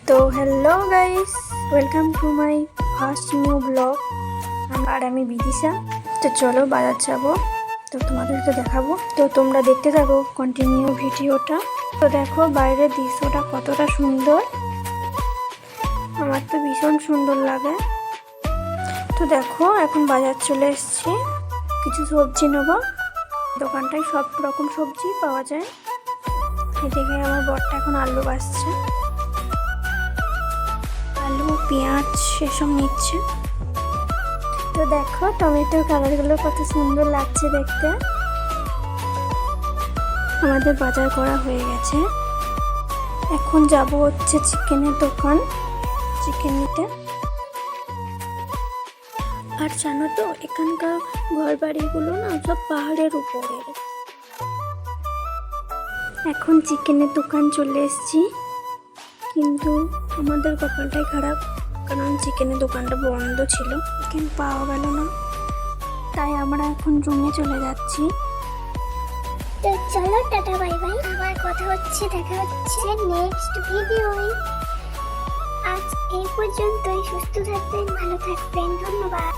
তো hello guys, welcome to my first new blog. আর আমি বিদিশা। তো চলো বাজার যাবো, তো তোমাদেরকে দেখাবো। তো তোমরা দেখতে থাকো কন্টিনিউ ভিডিওটা। তো দেখো বাইরের দৃশ্যটা কতটা সুন্দর, আমার তো ভীষণ সুন্দর লাগে। তো দেখো এখন বাজার চলে এসেছি, কিছু সবজি নেবো। দোকানটায় সব রকম সবজি পাওয়া যায়। এদিকে আমার বরটা এখন আলু বাছছে, আলু পেঁয়াজ এসব নিচ্ছে। তো দেখো টমেটোর কালারগুলো কত সুন্দর লাগছে দেখতে। আমাদের বাজার করা হয়ে গেছে, এখন যাব হচ্ছে চিকেনের দোকান, চিকেন নিতে। আর জানো তো এখানকার ঘর বাড়িগুলো না সব পাহাড়ের উপরে। এখন চিকেনের দোকান চলে এসেছি, কিন্তু আমাদের কপালটাই খারাপ, কারণ চিকেনের দোকানটা বন্ধ ছিল, চিকেন পাওয়া গেল না। তাই আমরা এখন রুমে চলে যাচ্ছি। তো চলো টাটা বাই বাই, আবার কথা হচ্ছে, দেখা হচ্ছে নেক্সট ভিডিওয়। আজ এই পর্যন্তই। সুস্থ থাকবেন, ভালো থাকবেন, ধন্যবাদ।